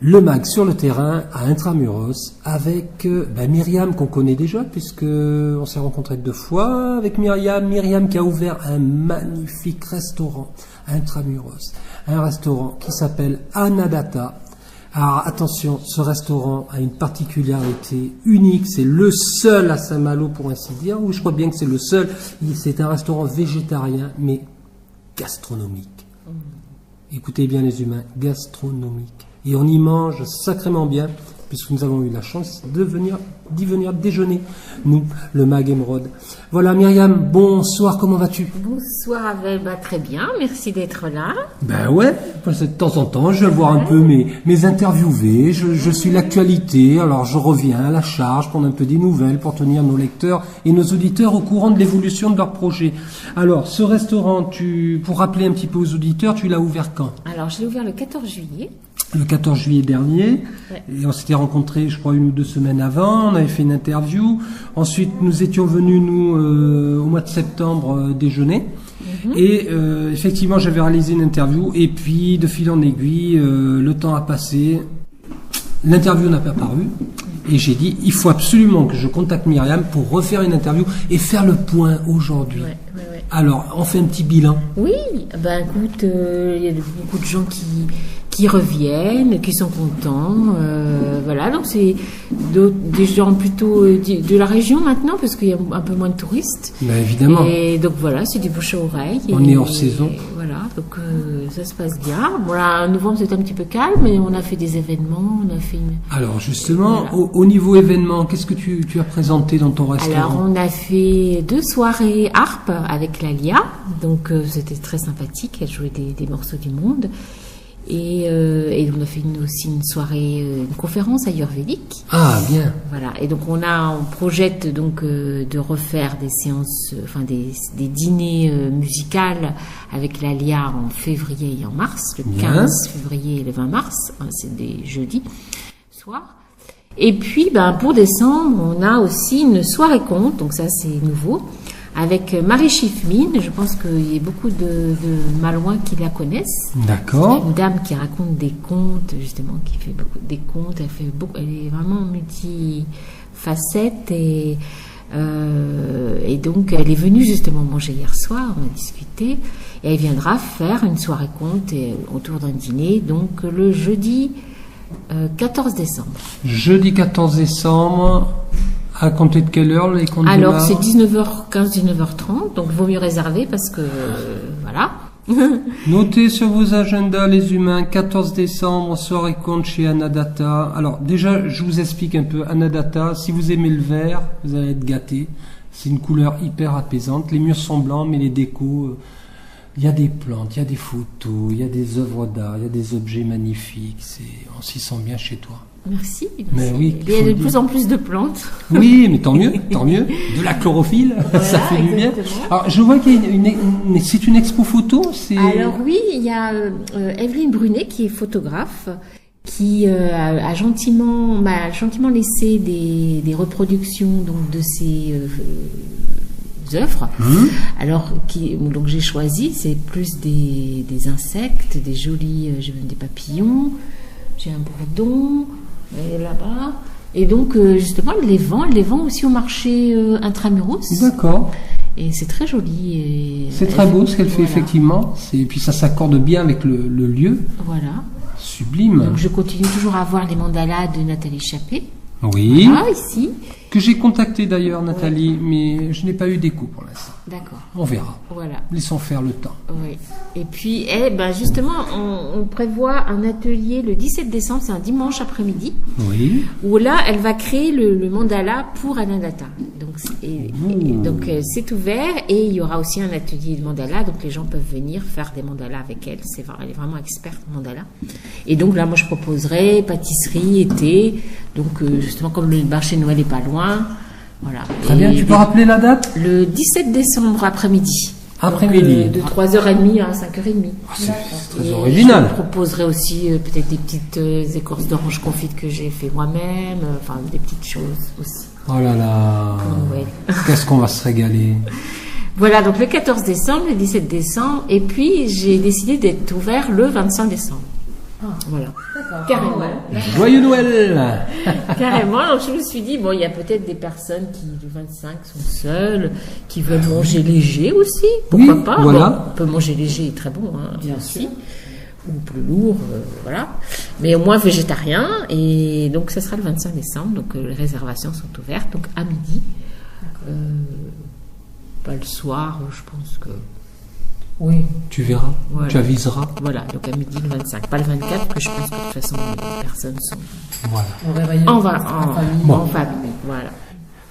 le MAG sur le terrain à Intramuros avec Myriam qu'on connaît déjà puisque on s'est rencontrés 2 fois avec Myriam qui a ouvert un magnifique restaurant à Intramuros, un restaurant qui s'appelle Anadata. Alors attention, ce restaurant a une particularité unique, c'est le seul à Saint-Malo pour ainsi dire, ou je crois bien que c'est le seul, c'est un restaurant végétarien mais gastronomique. Écoutez bien les humains, gastronomique. Et on y mange sacrément bien, puisque nous avons eu la chance d'y venir déjeuner, nous, le MAG Émeraude. Voilà, Myriam, bonsoir, comment vas-tu? Bonsoir Abel, très bien, merci d'être là. Ouais, de temps en temps, je vais voir un peu mes interviewés, je suis l'actualité, alors je reviens à la charge, prendre un peu des nouvelles pour tenir nos lecteurs et nos auditeurs au courant de l'évolution de leur projet. Alors, ce restaurant, pour rappeler un petit peu aux auditeurs, tu l'as ouvert quand? Alors, je l'ai ouvert le 14 juillet. Le 14 juillet dernier, et on s'était rencontrés, je crois, 1 ou 2 semaines avant, on avait fait une interview. Ensuite, nous étions venus, au mois de septembre, déjeuner. Et effectivement, j'avais réalisé une interview, et puis, de fil en aiguille, le temps a passé, l'interview n'a pas paru, et j'ai dit, il faut absolument que je contacte Myriam pour refaire une interview et faire le point aujourd'hui. Alors, on fait un petit bilan. Oui, écoute, il y a beaucoup de gens qui reviennent, qui sont contents, voilà, donc c'est des gens plutôt de la région maintenant, parce qu'il y a un peu moins de touristes. Évidemment. Et donc voilà, c'est du bouche à oreille. On est hors saison. Voilà, donc ça se passe bien. Voilà, en novembre c'était un petit peu calme, mais on a fait des événements, Alors justement, voilà. au niveau événement, qu'est-ce que tu as présenté dans ton restaurant? Alors on a fait 2 soirées harpe avec la Lia, donc c'était très sympathique, elle jouait des morceaux du monde. Et on a fait aussi une soirée, une conférence ayurvédique. Ah, bien. Voilà. Et donc on projette donc de refaire des séances, des dîners musicales avec la Lia en février et en mars, le 15 février et le 20 mars. C'est des jeudis soirs. Et puis, pour décembre, on a aussi une soirée conte. Donc ça, c'est nouveau. Avec Marie Schiffmine, je pense qu'il y a beaucoup de Malouins qui la connaissent. D'accord. C'est une dame qui raconte des contes, justement, qui fait beaucoup des contes. Elle est vraiment multifacette et donc elle est venue justement manger hier soir. On a discuté et elle viendra faire une soirée conte autour d'un dîner. Donc le jeudi 14 décembre. Jeudi 14 décembre. À compter de quelle heure les comptes? Alors c'est 19h15, 19h30, donc vaut mieux réserver parce que voilà. Notez sur vos agendas les humains, 14 décembre, soirée compte chez Anadata. Alors déjà, je vous explique un peu Anadata. Si vous aimez le vert, vous allez être gâtés. C'est une couleur hyper apaisante. Les murs sont blancs, mais les décos, il y a des plantes, il y a des photos, il y a des œuvres d'art, il y a des objets magnifiques. On s'y sent bien chez toi. Merci. Mais oui, il y a de plus en plus de plantes. Oui, mais tant mieux, tant mieux. De la chlorophylle, voilà, ça fait du bien. Alors, je vois qu'il y a c'est une expo photo. Alors oui, il y a Evelyne Brunet qui est photographe, qui m'a gentiment laissé des reproductions donc de ses œuvres. Alors donc j'ai choisi, c'est plus des insectes, des jolis, j'ai même des papillons, j'ai un bourdon. Là-bas. Et donc, justement, elle les vend aussi au marché Intramuros. D'accord. Et c'est très joli. C'est très beau ce qu'elle fait, effectivement. Et puis ça s'accorde bien avec le lieu. Voilà. Sublime. Donc, je continue toujours à voir les mandalas de Nathalie Chappé. Oui. Voilà, ici. Que j'ai contacté d'ailleurs, Nathalie, mais je n'ai pas eu d'écho pour l'instant. D'accord. On verra. Voilà. Laissons faire le temps. Oui. Et puis, justement, on prévoit un atelier le 17 décembre, c'est un dimanche après-midi. Oui. Où là, elle va créer le mandala pour Anadata. Donc, c'est ouvert et il y aura aussi un atelier de mandala. Donc, les gens peuvent venir faire des mandalas avec elle. Elle est vraiment experte en mandala. Et donc, là, moi, je proposerai pâtisserie, été. Donc, justement, comme le marché de Noël n'est pas loin. Voilà. Très bien, tu peux rappeler la date? Le 17 décembre après-midi. Après-midi. De 3h30 à 5h30. C'est très original. Je proposerai aussi peut-être des petites écorces d'orange confites que j'ai fait moi-même. Enfin, des petites choses aussi. Oh là là. Ouais. Qu'est-ce qu'on va se régaler. Voilà, donc le 14 décembre, le 17 décembre. Et puis, j'ai décidé d'être ouvert le 25 décembre. Voilà. D'accord. Carrément. Ouais. Joyeux Noël! Carrément. Donc je me suis dit, bon, il y a peut-être des personnes qui, le 25, sont seules, qui veulent manger léger aussi. Pourquoi Oui, pas? voilà. Bon, on peut manger léger, très bon, hein, Bien aussi. sûr. Ou plus lourd, voilà. Mais au moins végétarien. Et donc ça sera le 25 décembre. Donc les réservations sont ouvertes. Donc à midi. Pas le soir, je pense que. Oui. Tu verras, Voilà. tu aviseras. Voilà, donc à midi le 25. Pas le 24, que je pense que de toute façon les personnes sont Voilà. On réveille en en famille. en famille. Voilà.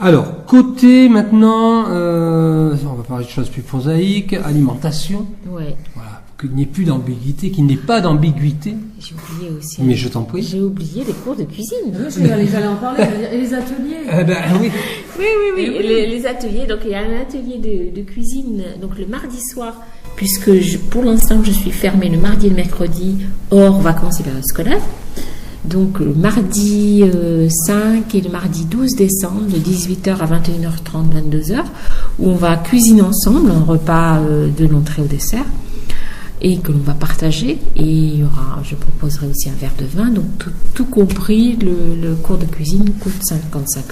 Alors, côté maintenant, on va parler de choses plus prosaïques, alimentation. Ouais. Voilà, qu'il n'y ait plus d'ambiguïté, qu'il n'y ait pas d'ambiguïté. J'ai oublié aussi. Mais je t'en prie. J'ai oublié les cours de cuisine. Oui, j'allais en parler. Et les ateliers. Oui. Oui. Les ateliers. Donc il y a un atelier de cuisine donc le mardi soir, puisque pour l'instant je suis fermée le mardi et le mercredi hors vacances et période scolaire. Donc le mardi 5 et le mardi 12 décembre de 18h à 21h30, 22h, où on va cuisiner ensemble un repas de l'entrée au dessert et que l'on va partager. Et il y aura, je proposerai aussi un verre de vin. Donc tout compris, le cours de cuisine coûte 55 €.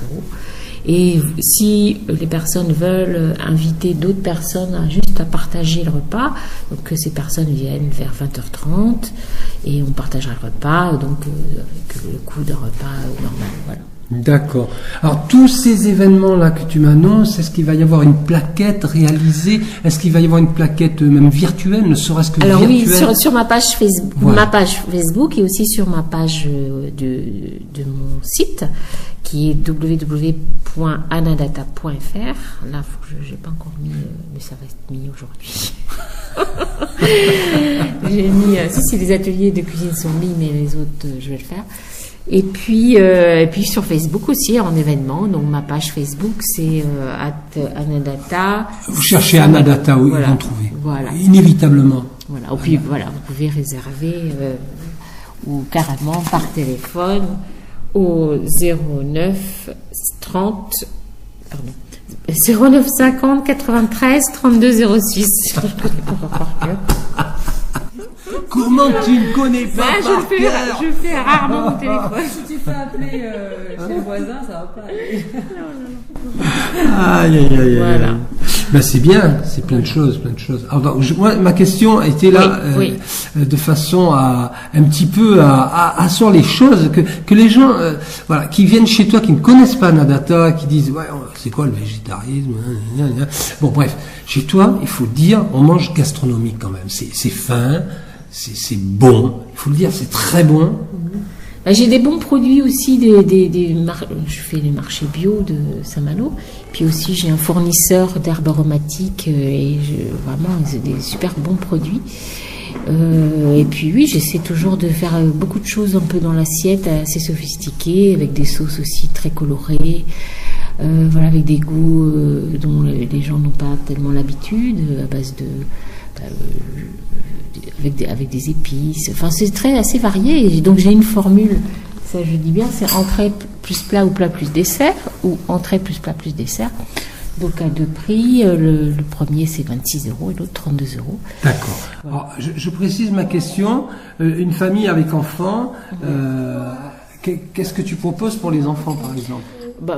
Et si les personnes veulent inviter d'autres personnes juste à partager le repas, donc que ces personnes viennent vers 20h30 et on partagera le repas, donc avec le coût d'un repas normal. Voilà. D'accord. Alors, tous ces événements-là que tu m'annonces, est-ce qu'il va y avoir une plaquette réalisée? Est-ce qu'il va y avoir une plaquette même virtuelle, ne serait-ce que Alors virtuelle? oui, sur ma page Facebook, Voilà. ma page Facebook et aussi sur ma page de mon site qui est www.anadata.fr. Là, j'ai pas encore mis, mais ça va être mis aujourd'hui. J'ai mis, si les ateliers de cuisine sont mis, mais les autres, je vais le faire. Et puis sur Facebook aussi en événement. Donc ma page Facebook c'est @anadata. Vous cherchez Anadata, oui, Voilà. ils vont trouver. Voilà. Inévitablement. Voilà. Et puis voilà, vous pouvez réserver ou carrément par téléphone au 09 30 pardon 09 50 93 32 06. Comment tu ne connais pas par cœur? Je fais rarement au téléphone. Si tu fais appeler chez le voisin, ça va pas aller. Aïe, aïe, aïe. Voilà. Ben, c'est bien, c'est plein de choses, plein de choses. Alors, moi, ma question était là Oui. de façon à un petit peu à asseoir les choses que les gens, voilà, qui viennent chez toi, qui ne connaissent pas Anadata, qui disent ouais, c'est quoi le végétarisme? Bon, bref, chez toi, il faut dire, on mange gastronomique quand même. C'est fin, c'est bon. Il faut le dire, c'est très bon. J'ai des bons produits aussi, je fais les marchés bio de Saint-Malo, puis aussi j'ai un fournisseur d'herbes aromatiques et vraiment c'est des super bons produits. Et puis oui, j'essaie toujours de faire beaucoup de choses un peu dans l'assiette, assez sophistiquées, avec des sauces aussi très colorées, voilà, avec des goûts dont les gens n'ont pas tellement l'habitude, à base de avec des épices. Enfin, c'est assez varié. Et donc, j'ai une formule. Ça, je dis bien, c'est entrée plus plat ou plat plus dessert, ou entrée plus plat plus dessert. Donc, à deux prix. Le premier, c'est 26 € et l'autre, 32 €. D'accord. Alors, je précise ma question. Une famille avec enfants, qu'est-ce que tu proposes pour les enfants, par exemple?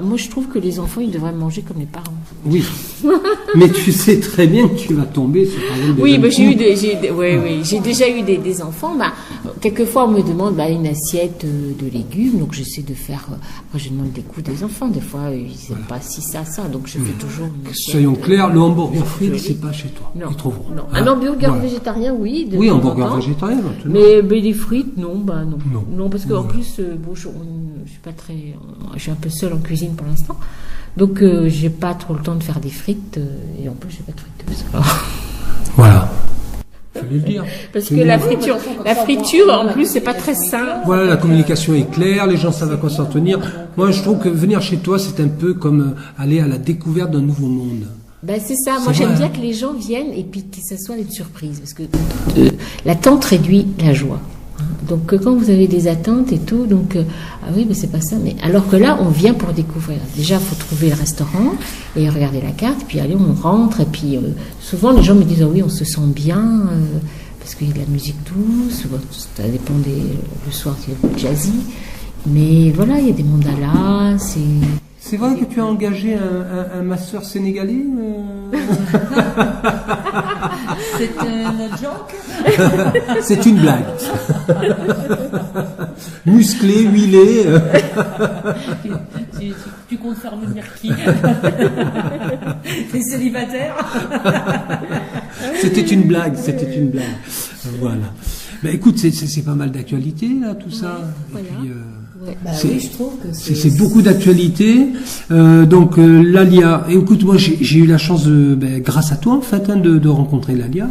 Moi, je trouve que les enfants, ils devraient manger comme les parents. Oui. Mais tu sais très bien que tu vas tomber sur, par exemple, des Oui, jeunes j'ai déjà eu des enfants. Quelquefois, on me demande une assiette de légumes, donc j'essaie de faire. Après, je demande des goûts des enfants. Des fois, ils n'aiment pas si ça. Donc, je fais toujours. Une assiette, Soyons clairs, le hamburger frites, c'est pas chez toi. Non. Ils trouveront. Non. Hein? Un hamburger Voilà. végétarien, oui. Oui, temps en hamburger temps. végétarien. maintenant. Mais des frites, non, non. Non. Non, parce qu'en plus, je suis pas très. Je suis un peu seule en cuisine pour l'instant. Donc, j'ai pas trop le temps de faire des frites. Et en plus, j'ai pas de friteuse. Voilà. Fallait le dire. Parce que la friture, en plus, c'est pas très sain. Voilà, la communication est claire, les gens savent à quoi s'en tenir. Moi, je trouve que venir chez toi, c'est un peu comme aller à la découverte d'un nouveau monde. C'est ça. Moi, C'est j'aime vrai. bien que les gens viennent et puis que ça soit une surprise. Parce que l'attente réduit la joie. Donc, quand vous avez des attentes et tout, donc, ah oui, mais c'est pas ça. Mais alors que là, on vient pour découvrir. Déjà, il faut trouver le restaurant et regarder la carte. Puis, allez, on rentre. Et puis, souvent, les gens me disent, ah oui, on se sent bien. parce qu'il y a de la musique douce, bon, ça dépend le soir il y a du jazzy, mais voilà, il y a des mandalas, C'est vrai que tu as engagé un masseur sénégalais C'est un joke. C'est une blague. Musclé, huilé. Tu comptes faire venir qui? T'es célibataire? C'était une blague. Voilà. Ben, écoute, c'est pas mal d'actualité, là, tout ça. Voilà. Et puis, Bah oui, je trouve que c'est beaucoup d'actualité. Donc l'Alia. Et écoute, moi j'ai eu la chance, grâce à toi en fait, de rencontrer l'Alia.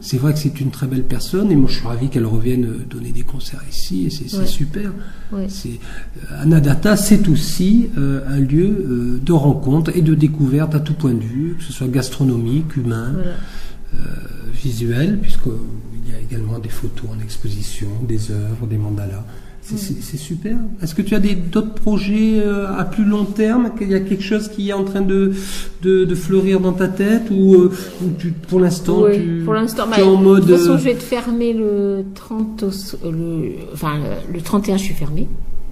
C'est vrai que c'est une très belle personne et moi je suis ravi qu'elle revienne donner des concerts ici et c'est super. Ouais. C'est Anadata, c'est aussi un lieu de rencontre et de découverte à tout point de vue, que ce soit gastronomique, humain. Visuel, puisqu'il y a également des photos en exposition, des œuvres, des mandalas. C'est super. Est-ce que tu as d'autres projets à plus long terme? Il y a quelque chose qui est en train de fleurir dans ta tête ou pour l'instant pour l'instant, tu es en mode... De toute façon, je vais te fermer le 31, je suis fermée,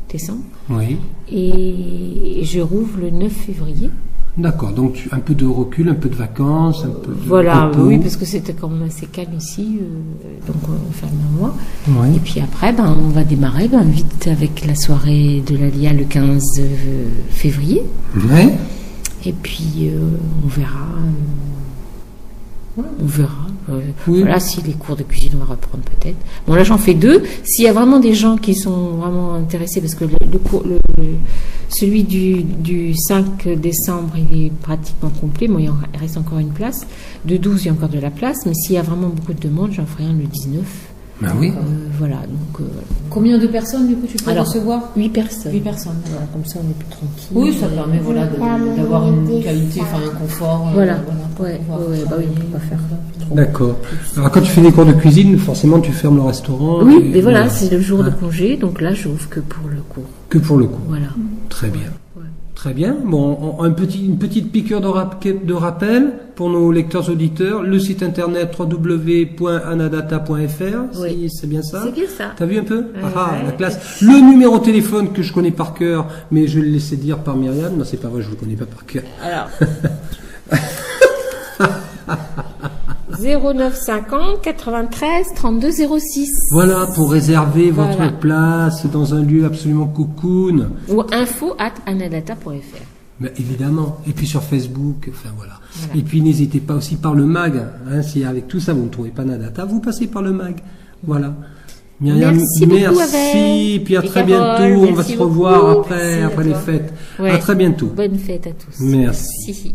décembre. Oui. Et je rouvre le 9 février. D'accord, donc un peu de recul, un peu de vacances, un peu de repos. Oui, parce que c'était quand même assez calme ici, donc on ferme un mois. Oui. Et puis après, on va démarrer vite avec la soirée de l'Alia le 15 février. Oui. Et puis on verra. On verra. Oui. Voilà, si les cours de cuisine, on va reprendre peut-être. Bon, là, j'en fais 2. S'il y a vraiment des gens qui sont vraiment intéressés, parce que celui du 5 décembre, il est pratiquement complet. Bon, il reste encore une place. De 12, il y a encore de la place. Mais s'il y a vraiment beaucoup de demandes, j'en ferai un le 19. Ben oui. Voilà. Donc, Combien de personnes du coup tu peux recevoir? 8 personnes. 8 personnes. Voilà, comme ça, on est plus tranquille. Oui, ça permet d'avoir une qualité, un confort. Voilà. Pour Oui, pouvoir on va faire. D'accord. Alors quand tu fais des cours de cuisine, forcément tu fermes le restaurant. Oui, mais voilà, c'est le jour de congé, donc là, j'ouvre que pour le cours. Que pour le coup. Voilà. Très bien. Très bien. Bon, une petite piqûre de rappel pour nos lecteurs auditeurs. Le site internet www.anadata.fr. Oui. C'est bien ça? C'est bien ça. T'as vu un peu? La classe. Le numéro de téléphone que je connais par cœur, mais je vais le laisser dire par Myriam. Non, c'est pas vrai, je le connais pas par cœur. Alors. 0950 93 32 06. Voilà, pour réserver Voilà. votre place dans un lieu absolument cocoon. Ou info@anadata.fr. Mais évidemment. Et puis sur Facebook, enfin voilà. Et puis n'hésitez pas aussi par le mag. Hein, si avec tout ça vous ne trouvez pas Anadata, vous passez par le mag. Voilà. Myriam, Merci beaucoup, merci. Avec. Puis à Et très Carole, bientôt. On va merci se revoir beaucoup. après Merci à les toi. fêtes. Ouais. À très bientôt. Bonne fête à tous. Merci. Si.